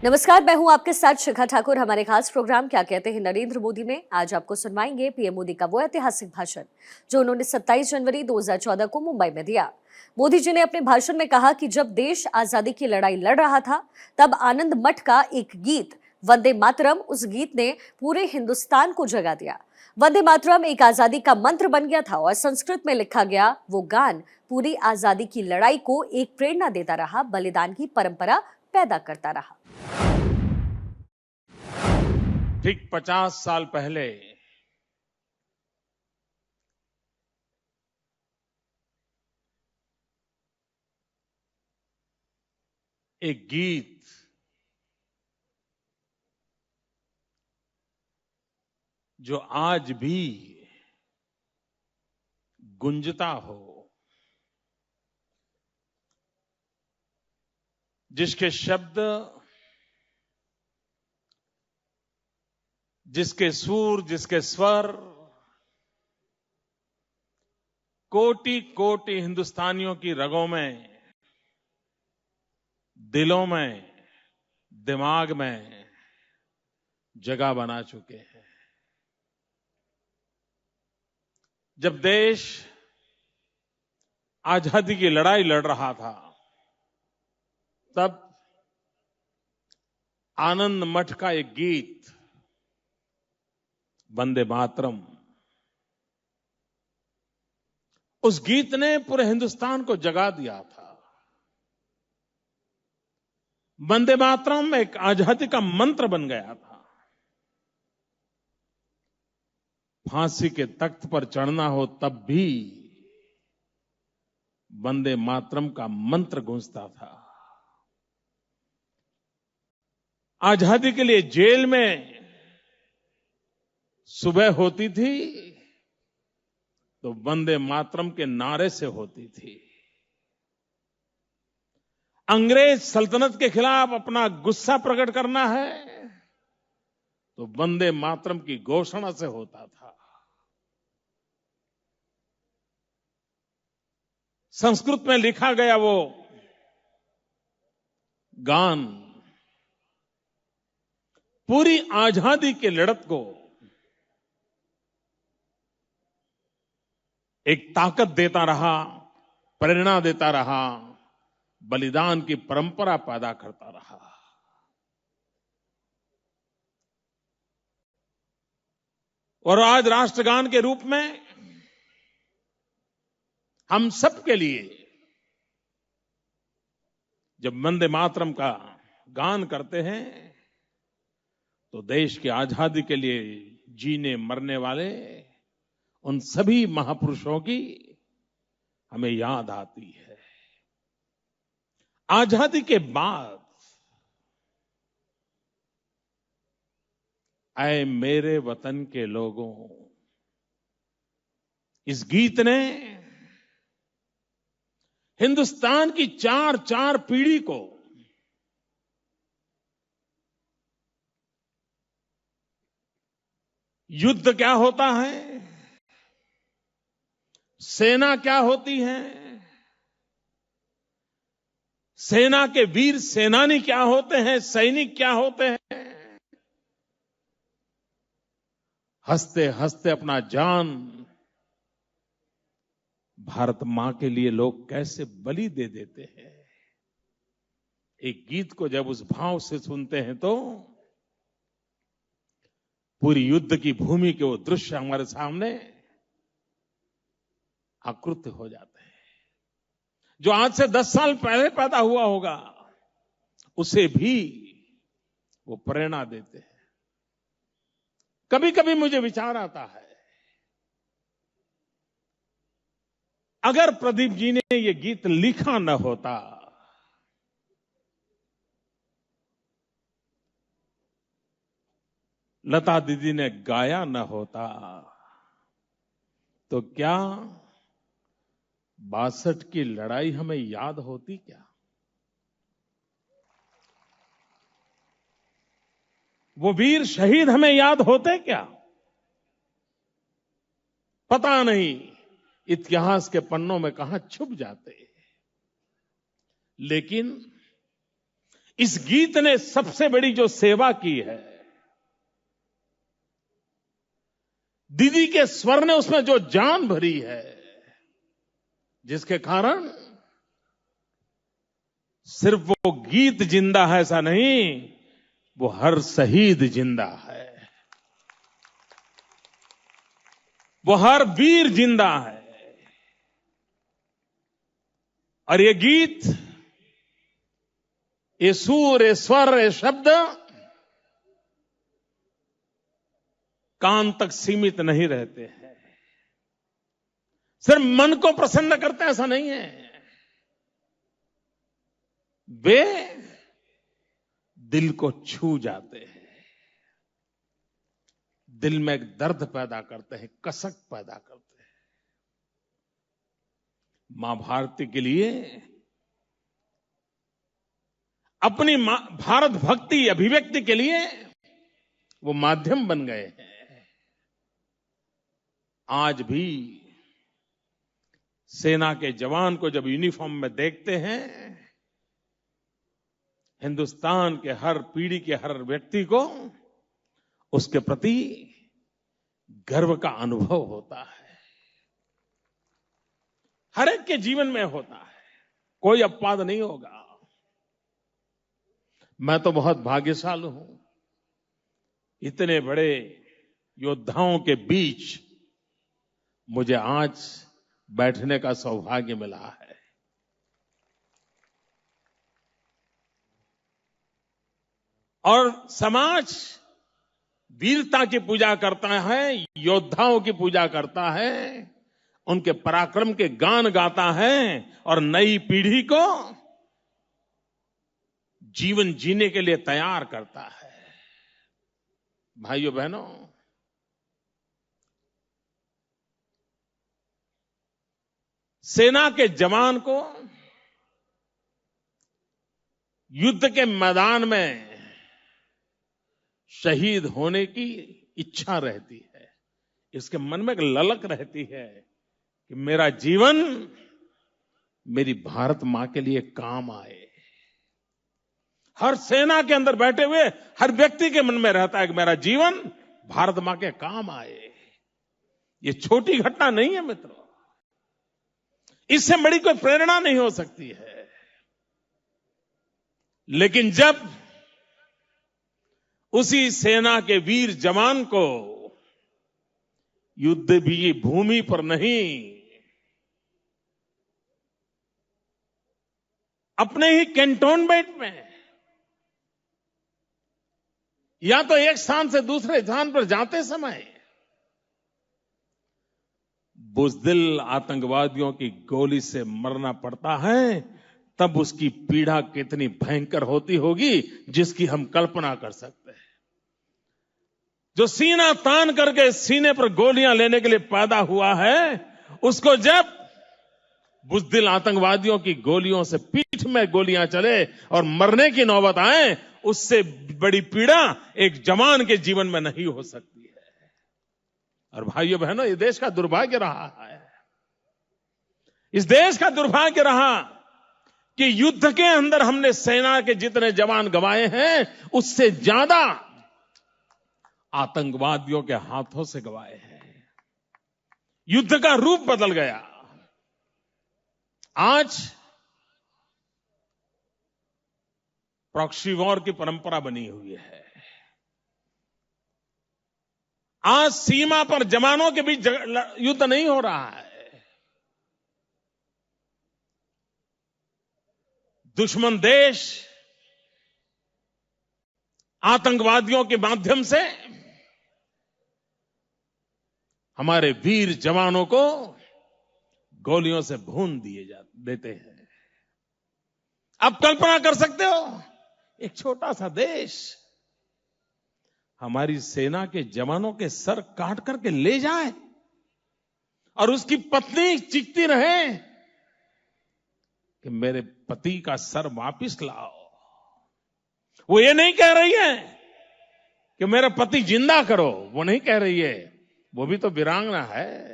नमस्कार, मैं हूं आपके साथ शिखा ठाकुर। हमारे खास प्रोग्राम क्या कहते हैं नरेंद्र मोदी में आज आपको सुनवाएंगे पीएम मोदी का वो ऐतिहासिक भाषण जो उन्होंने 27 जनवरी 2014 को मुंबई में दिया। मोदी जी ने अपने भाषण में कहा कि जब देश आजादी की लड़ाई लड़ रहा था तब आनंद मठ का एक गीत वंदे मातरम, उस गीत ने पूरे हिंदुस्तान को जगा दिया। वंदे मातरम एक आजादी का मंत्र बन गया था और संस्कृत में लिखा गया वो गान पूरी आजादी की लड़ाई को एक प्रेरणा देता रहा, बलिदान की परंपरा पैदा करता रहा। ठीक 50 साल पहले एक गीत जो आज भी गुंजता हो, जिसके शब्द, जिसके सुर, जिसके स्वर कोटि कोटि हिंदुस्तानियों की रगों में, दिलों में, दिमाग में जगह बना चुके हैं। जब देश आजादी की लड़ाई लड़ रहा था तब आनंद मठ का एक गीत वंदे मातरम, उस गीत ने पूरे हिंदुस्तान को जगा दिया था। वंदे मातरम एक आजादी का मंत्र बन गया था। फांसी के तख्त पर चढ़ना हो तब भी वंदे मातरम का मंत्र गूंजता था। आजादी के लिए जेल में सुबह होती थी तो वंदे मातरम के नारे से होती थी। अंग्रेज सल्तनत के खिलाफ अपना गुस्सा प्रकट करना है तो वंदे मातरम की घोषणा से होता था। संस्कृत में लिखा गया वो गान पूरी आजादी की लड़त को एक ताकत देता रहा, प्रेरणा देता रहा, बलिदान की परंपरा पैदा करता रहा। और आज राष्ट्रगान के रूप में हम सबके लिए जब वंदे मातरम का गान करते हैं तो देश की आजादी के लिए जीने मरने वाले उन सभी महापुरुषों की हमें याद आती है। आजादी के बाद ऐ मेरे वतन के लोगों, इस गीत ने हिंदुस्तान की चार चार पीढ़ी को युद्ध क्या होता है, सेना क्या होती है, सेना के वीर सेनानी क्या होते हैं, सैनिक क्या होते हैं, हंसते हंसते अपना जान भारत मां के लिए लोग कैसे बलि दे देते हैं। एक गीत को जब उस भाव से सुनते हैं तो पूरी युद्ध की भूमि के वो दृश्य हमारे सामने आकृत हो जाते हैं। जो आज से 10 साल पहले पैदा हुआ होगा उसे भी वो प्रेरणा देते हैं। कभी कभी मुझे विचार आता है, अगर प्रदीप जी ने ये गीत लिखा न होता लता दीदी ने गाया न होता तो क्या 62 की लड़ाई हमें याद होती क्या? वो वीर शहीद हमें याद होते क्या? पता नहीं इतिहास के पन्नों में कहां छुप जाते। लेकिन इस गीत ने सबसे बड़ी जो सेवा की है, दीदी के स्वर ने उसमें जो जान भरी है, जिसके कारण सिर्फ वो गीत जिंदा है ऐसा नहीं, वो हर शहीद जिंदा है, वो हर वीर जिंदा है। और ये गीत, ये सुर, ये स्वर, ये शब्द कान तक सीमित नहीं रहते हैं, सिर्फ मन को प्रसन्न करते हैं ऐसा नहीं है, वे दिल को छू जाते हैं, दिल में एक दर्द पैदा करते हैं, कसक पैदा करते हैं। मां भारती के लिए अपनी भारत भक्ति अभिव्यक्ति के लिए वो माध्यम बन गए हैं। आज भी सेना के जवान को जब यूनिफॉर्म में देखते हैं, हिंदुस्तान के हर पीढ़ी के हर व्यक्ति को उसके प्रति गर्व का अनुभव होता है। हर एक के जीवन में होता है, कोई अपवाद नहीं होगा। मैं तो बहुत भाग्यशाली हूं, इतने बड़े योद्धाओं के बीच मुझे आज बैठने का सौभाग्य मिला है। और समाज वीरता की पूजा करता है, योद्धाओं की पूजा करता है, उनके पराक्रम के गान गाता है और नई पीढ़ी को जीवन जीने के लिए तैयार करता है। भाइयों बहनों, सेना के जवान को युद्ध के मैदान में शहीद होने की इच्छा रहती है, इसके मन में एक ललक रहती है कि मेरा जीवन मेरी भारत मां के लिए काम आए। हर सेना के अंदर बैठे हुए हर व्यक्ति के मन में रहता है कि मेरा जीवन भारत मां के काम आए। ये छोटी घटना नहीं है मित्रों, इससे बड़ी कोई प्रेरणा नहीं हो सकती है। लेकिन जब उसी सेना के वीर जवान को युद्ध भी भूमि पर नहीं, अपने ही कैंटोनमेंट में या तो एक स्थान से दूसरे स्थान पर जाते समय बुज़दिल आतंकवादियों की गोली से मरना पड़ता है, तब उसकी पीड़ा कितनी भयंकर होती होगी जिसकी हम कल्पना कर सकते हैं। जो सीना तान करके सीने पर गोलियां लेने के लिए पैदा हुआ है, उसको जब बुज़दिल आतंकवादियों की गोलियों से पीठ में गोलियां चले और मरने की नौबत आए, उससे बड़ी पीड़ा एक जवान के जीवन में नहीं हो सकती है। और भाइयों बहनों, ये देश का दुर्भाग्य रहा है, इस देश का दुर्भाग्य रहा कि युद्ध के अंदर हमने सेना के जितने जवान गंवाए हैं, उससे ज्यादा आतंकवादियों के हाथों से गंवाए हैं। युद्ध का रूप बदल गया। आज प्रॉक्सी वॉर की परंपरा बनी हुई है। आज सीमा पर जवानों के बीच युद्ध नहीं हो रहा है, दुश्मन देश आतंकवादियों के माध्यम से हमारे वीर जवानों को गोलियों से भून देते हैं। अब कल्पना कर सकते हो, एक छोटा सा देश हमारी सेना के जवानों के सर काट करके ले जाए और उसकी पत्नी चीखती रहे कि मेरे पति का सर वापिस लाओ। वो ये नहीं कह रही है कि मेरा पति जिंदा करो, वो नहीं कह रही है, वो भी तो वीरांगना है।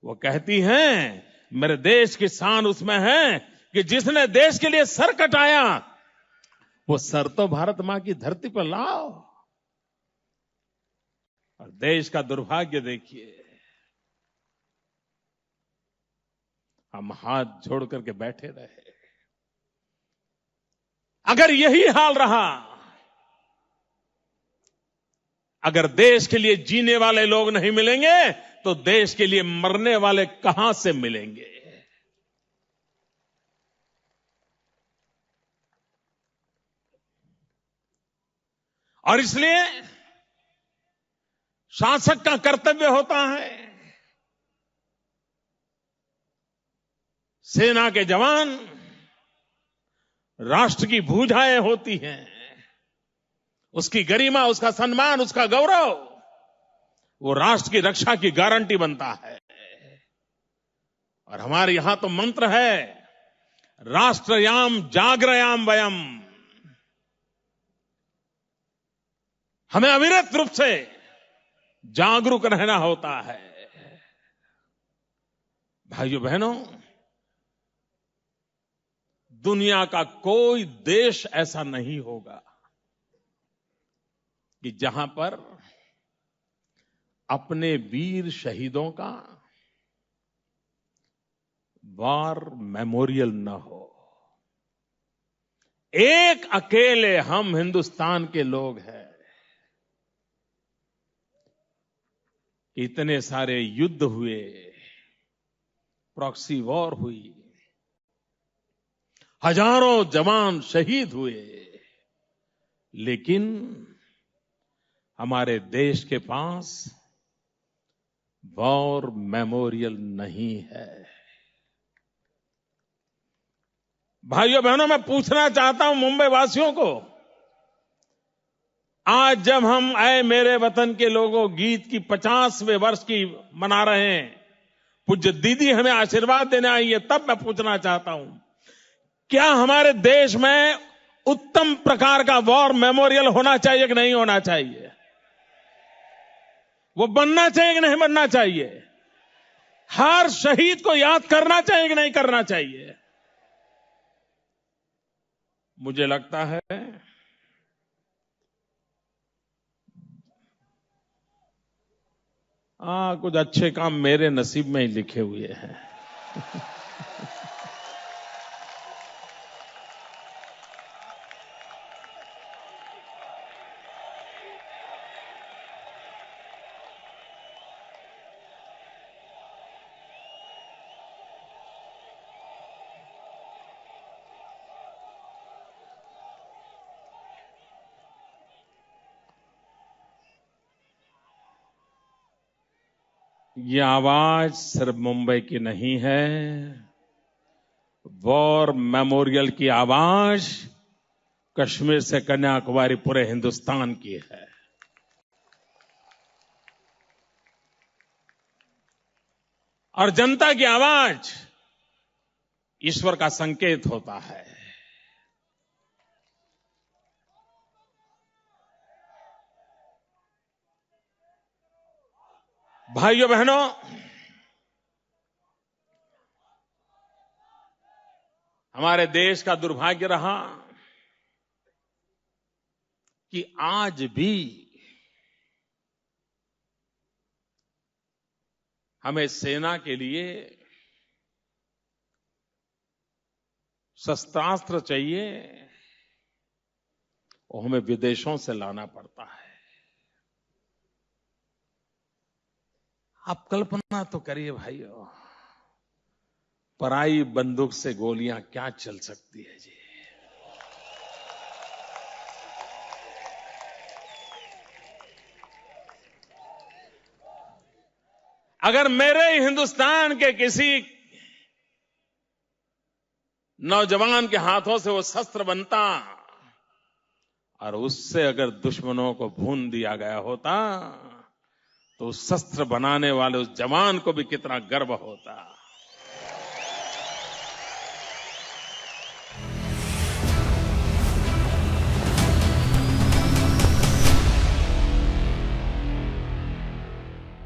वो कहती हैं, मेरे देश की शान उसमें है कि जिसने देश के लिए सर कटाया वो सर तो भारत मां की धरती पर लाओ। और देश का दुर्भाग्य देखिए, हम हाथ जोड़ करके बैठे रहे। अगर यही हाल रहा, अगर देश के लिए जीने वाले लोग नहीं मिलेंगे तो देश के लिए मरने वाले कहां से मिलेंगे? और इसलिए शासक का कर्तव्य होता है, सेना के जवान राष्ट्र की भुजाएं होती हैं, उसकी गरिमा, उसका सम्मान, उसका गौरव, वो राष्ट्र की रक्षा की गारंटी बनता है। और हमारे यहां तो मंत्र है, राष्ट्रयाम जागरयाम वयम। हमें अविरत रूप से जागरूक रहना होता है। भाइयों बहनों, दुनिया का कोई देश ऐसा नहीं होगा कि जहां पर अपने वीर शहीदों का वॉर मेमोरियल न हो। एक अकेले हम हिंदुस्तान के लोग हैं। इतने सारे युद्ध हुए, प्रॉक्सी वॉर हुई, हजारों जवान शहीद हुए, लेकिन हमारे देश के पास वॉर मेमोरियल नहीं है। भाइयों बहनों, मैं पूछना चाहता हूं मुंबई वासियों को, आज जब हम आए मेरे वतन के लोगों गीत की 50वें वर्ष की मना रहे हैं, पूज्य दीदी हमें आशीर्वाद देने आई है, तब मैं पूछना चाहता हूं, क्या हमारे देश में उत्तम प्रकार का वॉर मेमोरियल होना चाहिए कि नहीं होना चाहिए? वो बनना चाहिए कि नहीं बनना चाहिए? हर शहीद को याद करना चाहिए कि नहीं करना चाहिए? मुझे लगता है कुछ अच्छे काम मेरे नसीब में ही लिखे हुए हैं। ये आवाज सिर्फ मुंबई की नहीं है, वॉर मेमोरियल की आवाज कश्मीर से कन्याकुमारी पूरे हिंदुस्तान की है। और जनता की आवाज ईश्वर का संकेत होता है। भाइयों बहनों, हमारे देश का दुर्भाग्य रहा कि आज भी हमें सेना के लिए शस्त्रास्त्र चाहिए, वो हमें विदेशों से लाना पड़ता है। आप कल्पना तो करिए भाइयों, पराई बंदूक से गोलियां क्या चल सकती है जी। अगर मेरे हिंदुस्तान के किसी नौजवान के हाथों से वो शस्त्र बनता और उससे अगर दुश्मनों को भून दिया गया होता, तो उस शस्त्र बनाने वाले उस जवान को भी कितना गर्व होता।